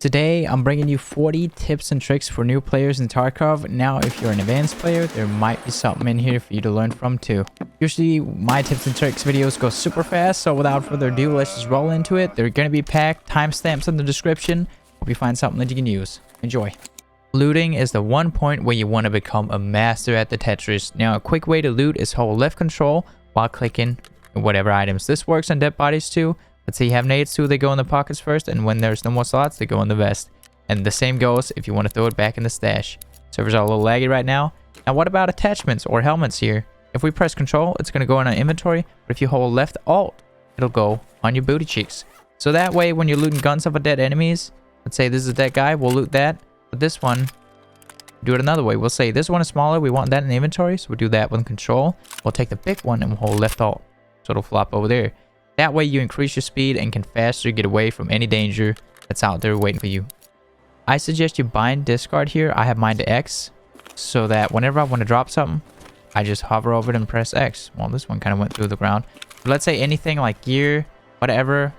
Today, I'm bringing you 40 tips and tricks for new players in Tarkov. Now, if you're an advanced player, there might be something in here for you to learn from too. Usually, my tips and tricks videos go super fast, so without further ado, let's just roll into it. They're going to be packed, timestamps in the description. Hope you find something that you can use. Enjoy. Looting is the one point where you want to become a master at the Tetris. Now, a quick way to loot is hold left control while clicking whatever items. This works on dead bodies too. Let's say you have nades too, they go in the pockets first, and when there's no more slots, they go in the vest. And the same goes if you want to throw it back in the stash. Servers are a little laggy right now. Now what about attachments or helmets here? If we press control, it's going to go in our inventory, but if you hold left alt, it'll go on your booty cheeks. So that way, when you're looting guns off of dead enemies, let's say this is a dead guy, we'll loot that. But this one, do it another way. We'll say this one is smaller, we want that in the inventory, so we'll do that with control. We'll take the big one and we'll hold left alt, so it'll flop over there. That way you increase your speed and can faster get away from any danger that's out there waiting for you. I suggest you bind discard here. I have mine to X so that whenever I want to drop something, I just hover over it and press X. Well, this one kind of went through the ground. But let's say anything like gear, whatever,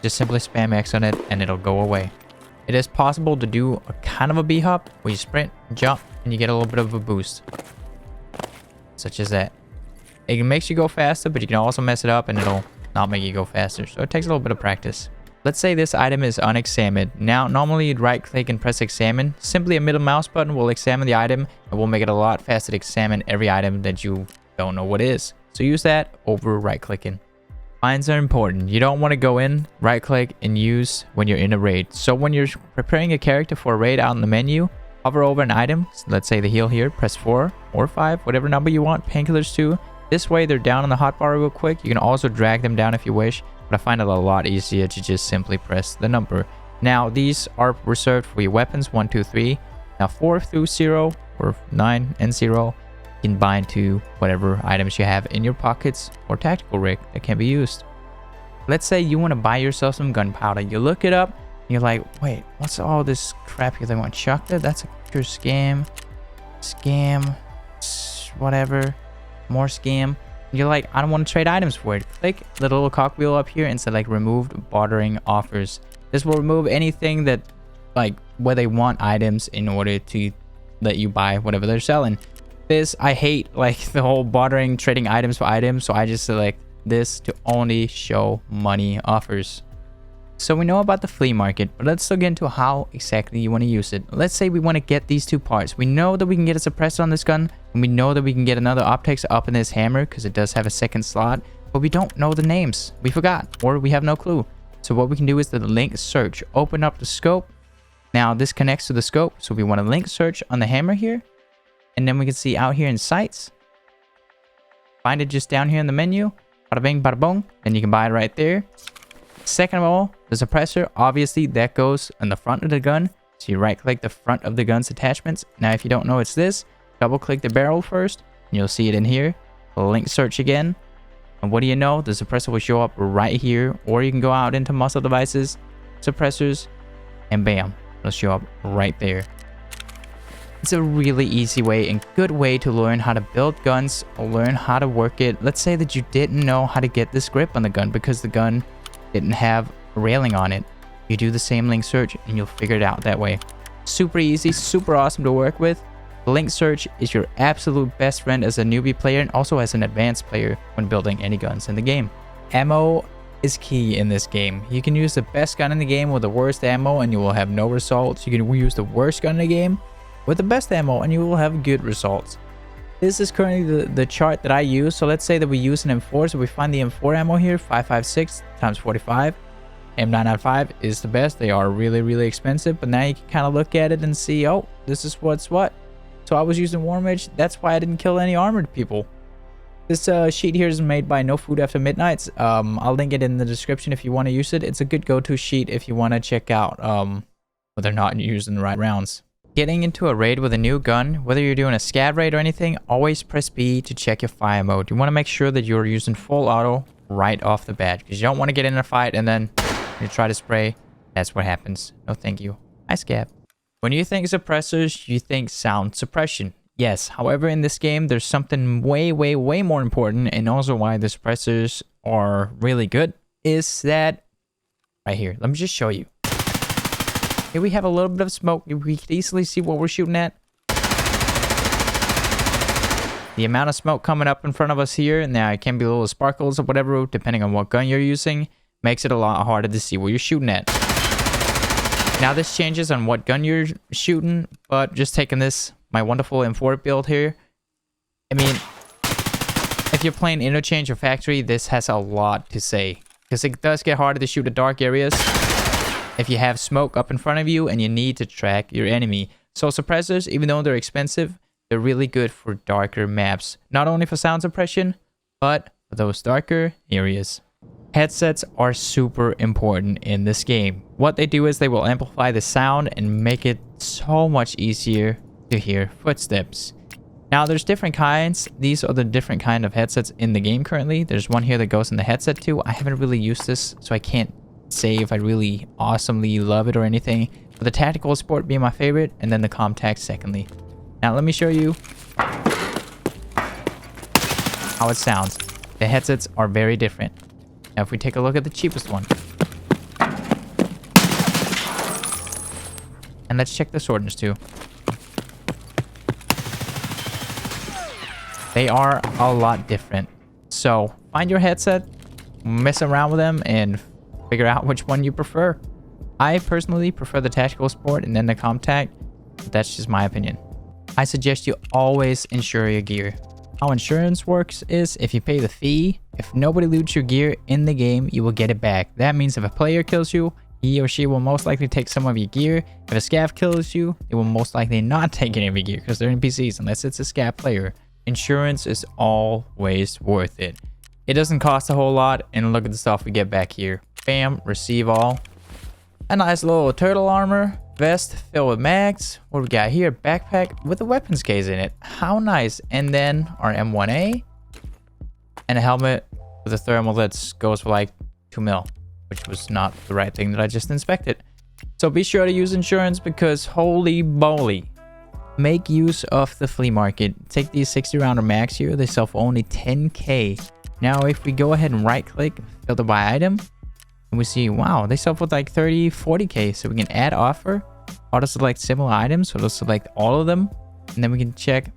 just simply spam X on it and it'll go away. It is possible to do a kind of a B-hop where you sprint, jump, and you get a little bit of a boost. Such as that. It makes you go faster, but you can also mess it up and it'll not make you go faster, so it takes a little bit of practice. Let's say this item is unexamined. Now, normally you'd right click and press examine. Simply a middle mouse button will examine the item and will make it a lot faster to examine every item that you don't know what is. So use that over right clicking. Finds are important. You don't want to go in, right click, and use when you're in a raid. So when you're preparing a character for a raid out in the menu, hover over an item, so let's say the heal here, press 4 or 5, whatever number you want, painkillers 2. This way they're down on the hotbar real quick. You can also drag them down if you wish, but I find it a lot easier to just simply press the number. Now these are reserved for your weapons 1, 2, 3. Now 4 through 0 or 9 and 0 you can bind to whatever items you have in your pockets or tactical rig that can be used. Let's say you want to buy yourself some gunpowder. You look it up and you're like, wait, what's all this crap here they want chucked there? That's a pure scam, whatever. More scam. You're like, I don't want to trade items for it. Click the little cogwheel up here and select removed bartering offers. This will remove anything that, like, where they want items in order to let you buy whatever they're selling. This, I hate, like, the whole bartering, trading items for items, so I just select this to only show money offers. So we know about the flea market, but let's still get into how exactly you want to use it. Let's say we want to get these two parts. We know that we can get a suppressor on this gun, and we know that we can get another optics up in this hammer because it does have a second slot, but we don't know the names. We forgot, or we have no clue. So what we can do is the link search. Open up the scope. Now this connects to the scope, so we want to link search on the hammer here, and then we can see out here in sights. Find it just down here in the menu. Bada bing, bada boom. Then you can buy it right there. Second of all, the suppressor, obviously that goes on the front of the gun. So you right click the front of the gun's attachments. Now if you don't know it's this, double click the barrel first and you'll see it in here. Link search again. And what do you know? The suppressor will show up right here, or you can go out into muscle devices, suppressors, and bam, it'll show up right there. It's a really easy way and good way to learn how to build guns or learn how to work it. Let's say that you didn't know how to get this grip on the gun because the gun didn't have a railing on it. You do the same link search and you'll figure it out that way. Super easy, super awesome to work with. Link search is your absolute best friend as a newbie player and also as an advanced player when building any guns in the game. Ammo is key in this game. You can use the best gun in the game with the worst ammo and you will have no results. You can use the worst gun in the game with the best ammo and you will have good results. This is currently the chart that I use. So let's say that we use an M4. So we find the M4 ammo here, 556 times 45. M995 is the best. They are really, really expensive. But now you can kind of look at it and see, oh, this is what's what. So I was using War Mage. That's why I didn't kill any armored people. This sheet here is made by No Food After Midnight. I'll link it in the description if you want to use it. It's a good go-to sheet if you want to check out whether or not you're using the right rounds. Getting into a raid with a new gun, whether you're doing a scav raid or anything, always press B to check your fire mode. You want to make sure that you're using full auto right off the bat because you don't want to get in a fight and then you try to spray. That's what happens. No thank you. I scav. When you think suppressors, you think sound suppression. Yes, however, in this game, there's something way, way, way more important, and also why the suppressors are really good is that right here. Let me just show you. Here we have a little bit of smoke. We can easily see what we're shooting at. The amount of smoke coming up in front of us here, and now it can be little sparkles or whatever, depending on what gun you're using, makes it a lot harder to see what you're shooting at. Now this changes on what gun you're shooting, but just taking this, my wonderful M4 build here, I mean, if you're playing interchange or factory, this has a lot to say. Because it does get harder to shoot at dark areas if you have smoke up in front of you and you need to track your enemy. So suppressors, even though they're expensive, they're really good for darker maps. Not only for sound suppression, but for those darker areas. Headsets are super important in this game. What they do is they will amplify the sound and make it so much easier to hear footsteps. Now there's different kinds. These are the different kind of headsets in the game currently. There's one here that goes in the headset too. I haven't really used this, so I can't say if I really awesomely love it or anything. But the Tactical Sport being my favorite, and then the Comtac secondly. Now let me show you how it sounds. The headsets are very different. Now if we take a look at the cheapest one. And let's check the Swordness too. They are a lot different. So find your headset, mess around with them, and figure out which one you prefer. I personally prefer the Tactical Sport and then the Comtac, but that's just my opinion. I suggest you always insure your gear. How insurance works is if you pay the fee, if nobody loots your gear in the game, you will get it back. That means if a player kills you, he or she will most likely take some of your gear. If a scav kills you, they will most likely not take any of your gear because they're NPCs unless it's a scav player. Insurance is always worth it. It doesn't cost a whole lot, and look at the stuff we get back here. Bam, receive all. A nice little turtle armor, vest filled with mags. What do we got here? Backpack with a weapons case in it. How nice. And then our M1A. And a helmet with a thermal that goes for like 2 mil, which was not the right thing that I just inspected. So be sure to use insurance because holy moly. Make use of the flea market. Take these 60 rounder mags here. They sell for only 10k. Now if we go ahead and right click, filter by item, and we see, wow, they sell for like 30, 40k. So we can add offer, auto select similar items. So let's select all of them. And then we can check,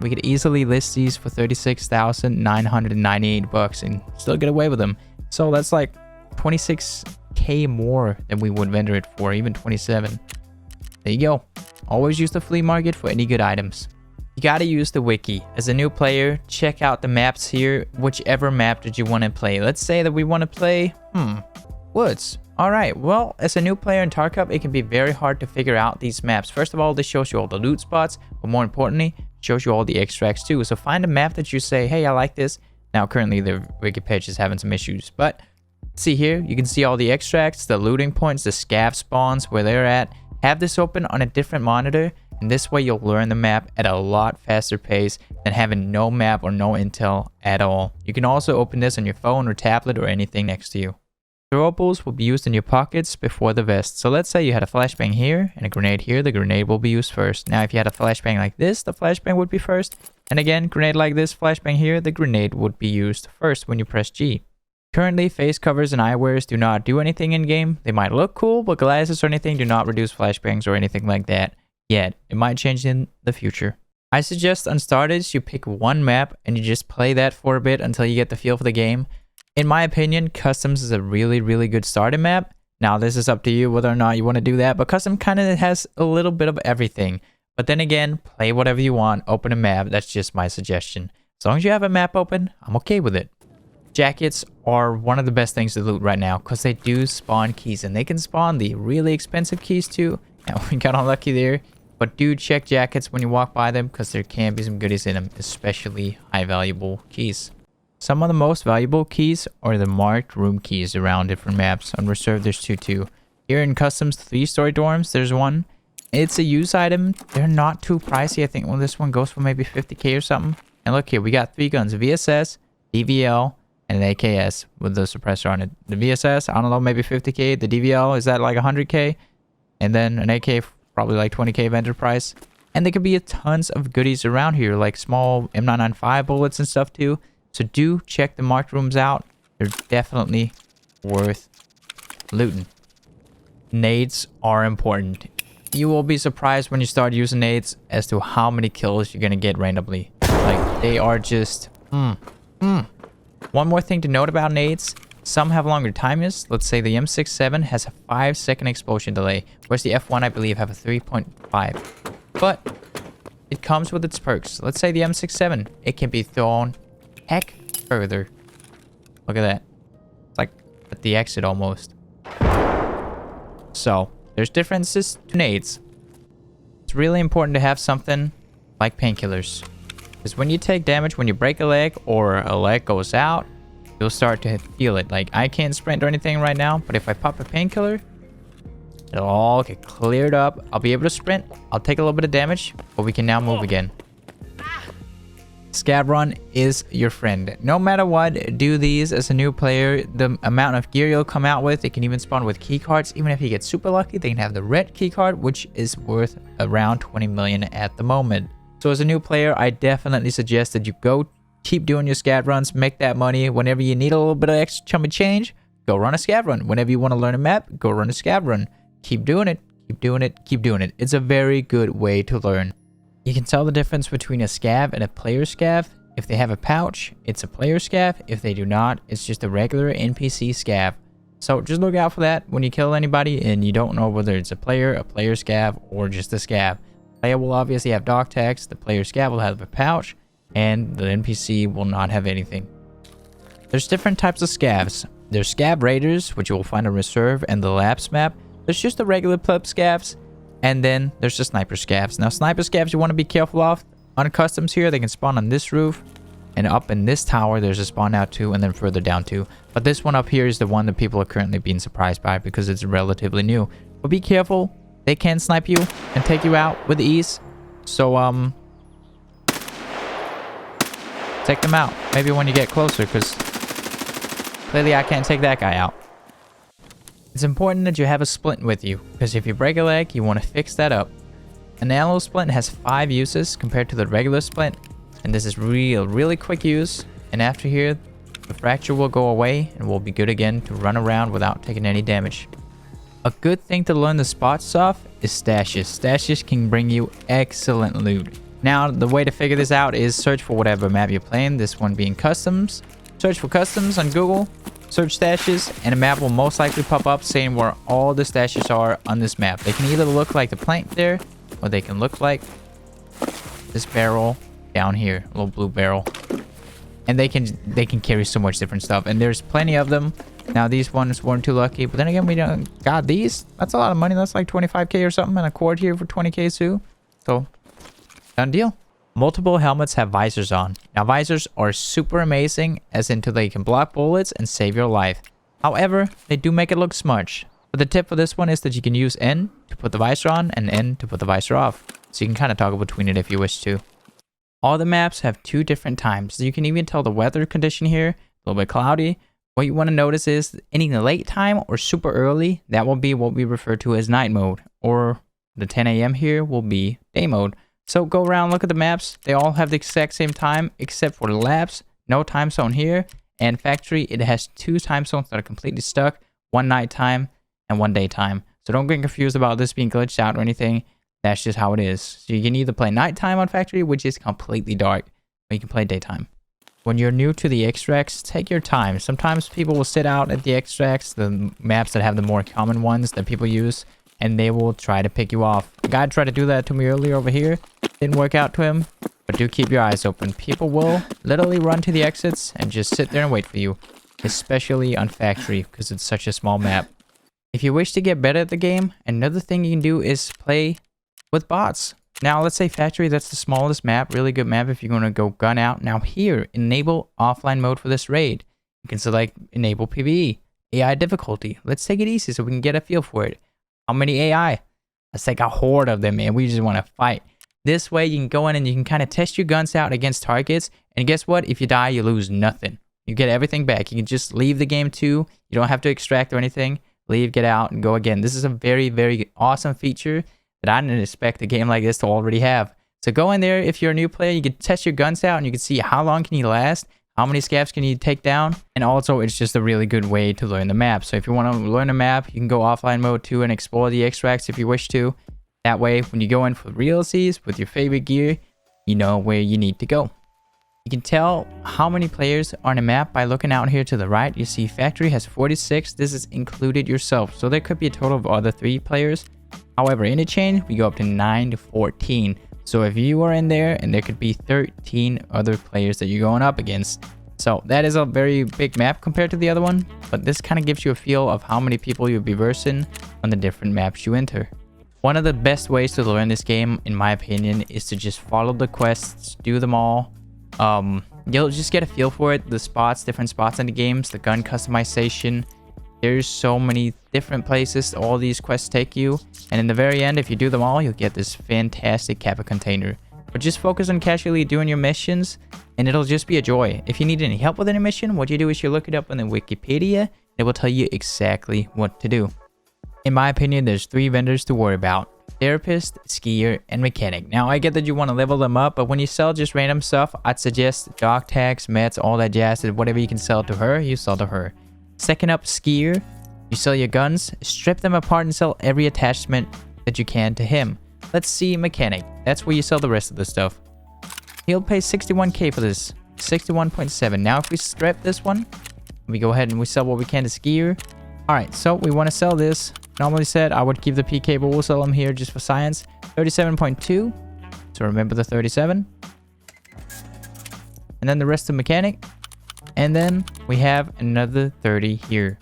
we could easily list these for 36,998 bucks and still get away with them. So that's like 26k more than we would vendor it for, even 27. There you go. Always use the flea market for any good items. You gotta use the wiki. As a new player, check out the maps here, whichever map that you want to play. Let's say that we want to play, woods. Alright, well, as a new player in Tarkov, it can be very hard to figure out these maps. First of all, this shows you all the loot spots, but more importantly, it shows you all the extracts too. So find a map that you say, hey, I like this. Now, currently, the wiki page is having some issues, but see here, you can see all the extracts, the looting points, the scav spawns, where they're at. Have this open on a different monitor, and this way you'll learn the map at a lot faster pace than having no map or no intel at all. You can also open this on your phone or tablet or anything next to you. Throwables will be used in your pockets before the vest. So let's say you had a flashbang here and a grenade here, the grenade will be used first. Now if you had a flashbang like this, the flashbang would be first. And again, grenade like this, flashbang here, the grenade would be used first when you press G. Currently, face covers and eyewears do not do anything in game. They might look cool, but glasses or anything do not reduce flashbangs or anything like that yet. It might change in the future. I suggest on starters you pick one map and you just play that for a bit until you get the feel for the game. In my opinion, customs is a really, really good starting map. Now this is up to you whether or not you want to do that, but custom kind of has a little bit of everything. But then again, play whatever you want, open a map, that's just my suggestion. As long as you have a map open, I'm okay with it. Jackets are one of the best things to loot right now because they do spawn keys, and they can spawn the really expensive keys too. Now we got unlucky there, but do check jackets when you walk by them because there can be some goodies in them, especially high valuable keys. Some of the most valuable keys are the marked room keys around different maps. On Reserve there's two too. Here in Customs 3-story dorms there's one. It's a use item. They're not too pricey. I think this one goes for maybe 50k or something. And look here, we got 3 guns, VSS, DVL, and an AKS with the suppressor on it. The VSS, I don't know, maybe 50k. The DVL, is that like 100k? And then an AK, probably like 20k vendor price. And there could be tons of goodies around here, like small M995 bullets and stuff too. So do check the marked rooms out. They're definitely worth looting. Nades are important. You will be surprised when you start using nades as to how many kills you're gonna get randomly. Like, they are just... One more thing to note about nades. Some have longer timers. Let's say the M67 has a 5-second explosion delay, whereas the F1, I believe, have a 3.5. But it comes with its perks. Let's say the M67, it can be thrown heck further. Look at that. It's like at the exit almost. So, there's differences to nades. It's really important to have something like painkillers. Because when you take damage, when you break a leg or a leg goes out, you'll start to feel it. Like, I can't sprint or anything right now, but if I pop a painkiller, it'll all get cleared up. I'll be able to sprint. I'll take a little bit of damage, but we can now move again. Scav run is your friend. No matter what, do these as a new player. The amount of gear you'll come out with, it can even spawn with key cards. Even if you get super lucky, they can have the red key card, which is worth around 20 million at the moment. So as a new player, I definitely suggest that you go keep doing your scav runs, make that money. Whenever you need a little bit of extra chummy change, go run a scav run. Whenever you want to learn a map, go run a scav run. Keep doing it, keep doing it, keep doing it. It's a very good way to learn. You can tell the difference between a scav and a player scav. If they have a pouch, it's a player scav. If they do not, it's just a regular NPC scav. So just look out for that when you kill anybody and you don't know whether it's a player scav, or just a scav. Player will obviously have dog tags, the player scav will have a pouch, and the NPC will not have anything. There's different types of scavs. There's scav raiders, which you will find on reserve and the labs map. There's just the regular pleb scavs, and then there's the sniper scavs. Now sniper scavs you want to be careful of. On customs here, they can spawn on this roof, and up in this tower there's a spawn out too, and then further down too. But this one up here is the one that people are currently being surprised by because it's relatively new. But be careful, they can snipe you and take you out with ease. So take them out maybe when you get closer, because clearly I can't take that guy out. It's important that you have a splint with you, because if you break a leg, you want to fix that up. An allo splint has 5 uses compared to the regular splint, and this is really quick use, and after here the fracture will go away and we'll be good again to run around without taking any damage. A good thing to learn the spots off is stashes. Stashes can bring you excellent loot. Now the way to figure this out is search for whatever map you're playing, this one being customs. Search for customs on Google, search stashes, and a map will most likely pop up saying where all the stashes are on this map. They can either look like the plank there, or they can look like this barrel down here, a little blue barrel. And they can carry so much different stuff, and there's plenty of them. Now these ones weren't too lucky, but then again, we don't got these. That's a lot of money. That's like 25k or something, and a cord here for 20k too. So done deal. Multiple helmets have visors on. Now visors are super amazing, as into they can block bullets and save your life. However, they do make it look smudged. But the tip for this one is that you can use N to put the visor on and N to put the visor off. So you can kind of toggle between it if you wish to. All the maps have 2 different times. So you can even tell the weather condition here, a little bit cloudy. What you want to notice is any late time or super early, that will be what we refer to as night mode. Or the 10 a.m. here will be day mode. So go around, look at the maps. They all have the exact same time, except for the labs. No time zone here. And factory, it has 2 time zones that are completely stuck. One nighttime and one daytime. So don't get confused about this being glitched out or anything. That's just how it is. So you can either play nighttime on factory, which is completely dark, or you can play daytime. When you're new to the extracts, take your time. Sometimes people will sit out at the extracts, the maps that have the more common ones that people use, and they will try to pick you off. A guy tried to do that to me earlier over here. Didn't work out to him, but do keep your eyes open. People will literally run to the exits and just sit there and wait for you, especially on factory because it's such a small map. If you wish to get better at the game, another thing you can do is play with bots. Now, let's say factory, that's the smallest map, really good map if you're going to go gun out. Now here, enable offline mode for this raid. You can select enable PvE, AI difficulty. Let's take it easy so we can get a feel for it. How many AI? Let's take a horde of them, man. We just want to fight. This way you can go in and you can kind of test your guns out against targets. And guess what? If you die, you lose nothing. You get everything back. You can just leave the game too. You don't have to extract or anything. Leave, get out, and go again. This is a very, very awesome feature that I didn't expect a game like this to already have. So go in there. If you're a new player, you can test your guns out and you can see how long can you last. how many scavs can you take down, and also it's just a really good way to learn the map. So if you want to learn a map, you can go offline mode too and explore the extracts if you wish to. That way, when you go in for RLCs with your favorite gear, you know where you need to go. You can tell how many players are on a map by looking out here to the right. You see factory has 46. This is included yourself. So there could be a total of other 3 players. However, interchange, we go up to 9 to 14. So if you are in there, and there could be 13 other players that you're going up against. So that is a very big map compared to the other one. But this kind of gives you a feel of how many people you'll be versing on the different maps you enter. One of the best ways to learn this game, in my opinion, is to just follow the quests, do them all. You'll just get a feel for it. The spots, different spots in the games, the gun customization. There's so many different places all these quests take you. And in the very end, if you do them all, you'll get this fantastic Kappa container. But just focus on casually doing your missions, and it'll just be a joy. If you need any help with any mission, what you do is you look it up on the Wikipedia. It will tell you exactly what to do. In my opinion, there's 3 vendors to worry about: therapist, skier, and mechanic. Now, I get that you want to level them up, but when you sell just random stuff, I'd suggest dog tags, meds, all that jazz. Whatever you can sell to her, you sell to her. Second up, skier. You sell your guns, strip them apart, and sell every attachment that you can to him. Let's see mechanic. That's where you sell the rest of the stuff. He'll pay 61k for this. 61.7. Now, if we strip this one, we go ahead and we sell what we can to skier. Alright, so we want to sell this. Normally said I would keep the PK, but we'll sell them here just for science. 37.2. So remember the 37. And then the rest of mechanic. And then we have another 30 here.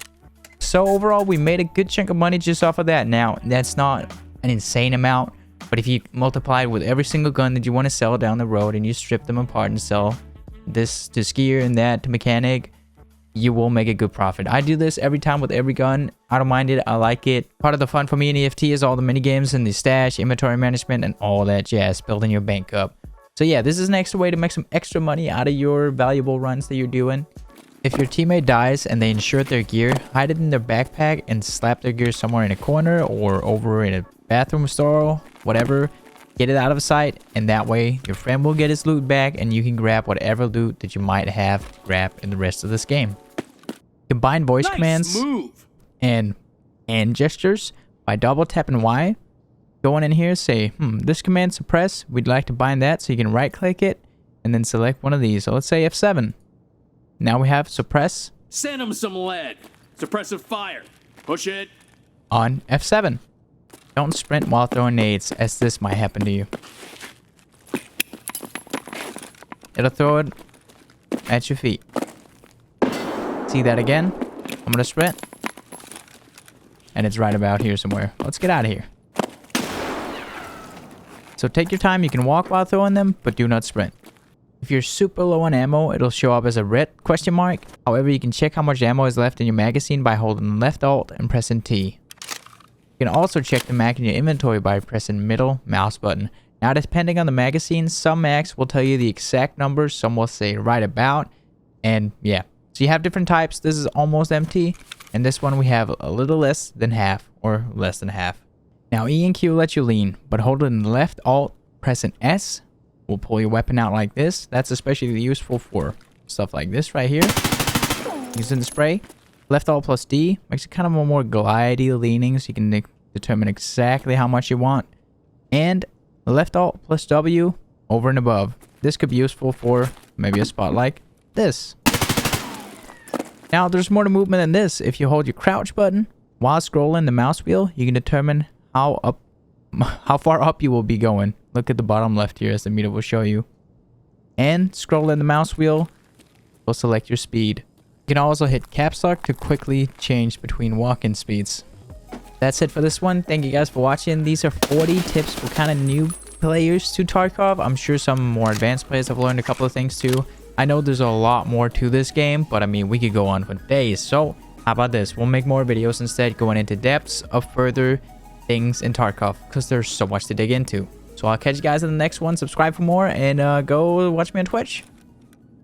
So overall, we made a good chunk of money just off of that. Now, that's not an insane amount. But if you multiply it with every single gun that you want to sell down the road, and you strip them apart and sell this to skier and that to mechanic, you will make a good profit. I do this every time with every gun. I don't mind it. I like it. Part of the fun for me in EFT is all the mini games and the stash, inventory management, and all that jazz, building your bank up. So yeah, this is an extra way to make some extra money out of your valuable runs that you're doing. If your teammate dies and they insure their gear, hide it in their backpack and slap their gear somewhere in a corner or over in a bathroom stall, whatever. Get it out of sight, and that way your friend will get his loot back, and you can grab whatever loot that you might have grabbed in the rest of this game. Combine voice commands and hand gestures by double tapping Y. Going in here, say, this command suppress. We'd like to bind that, so you can right click it and then select one of these. So let's say F7. Now we have suppress. Send him some lead. Suppressive fire. Push it. On F7. Don't sprint while throwing nades, as this might happen to you. It'll throw it at your feet. See that again? I'm gonna sprint. And it's right about here somewhere. Let's get out of here. So take your time. You can walk while throwing them, but do not sprint. If you're super low on ammo, it'll show up as a red question mark. However, you can check how much ammo is left in your magazine by holding left alt and pressing T. You can also check the mag in your inventory by pressing middle mouse button. Now, depending on the magazine, some mags will tell you the exact numbers, some will say right about, and yeah. So you have different types. This is almost empty, and this one we have a little less than half, or less than half. Now, E and Q let you lean, but holding left alt, pressing S, will pull your weapon out like this. That's especially useful for stuff like this right here. Using the spray. Left alt plus D makes it kind of a more glidey leaning, so you can determine exactly how much you want. And left alt plus W over and above. This could be useful for maybe a spot like this. Now, there's more to movement than this. If you hold your crouch button while scrolling the mouse wheel, you can determine how far up you will be going. Look at the bottom left here, as the meter will show you. And scroll in the mouse wheel will select your speed. You can also hit caps lock to quickly change between walk-in speeds. That's it for this one. Thank you guys for watching. These are 40 tips for kind of new players to Tarkov. I'm sure some more advanced players have learned a couple of things too. I know there's a lot more to this game, but I mean, we could go on for days. So how about this? We'll make more videos instead, going into depths of further things in Tarkov, because there's so much to dig into. So I'll catch you guys in the next one. Subscribe for more, and go watch me on Twitch.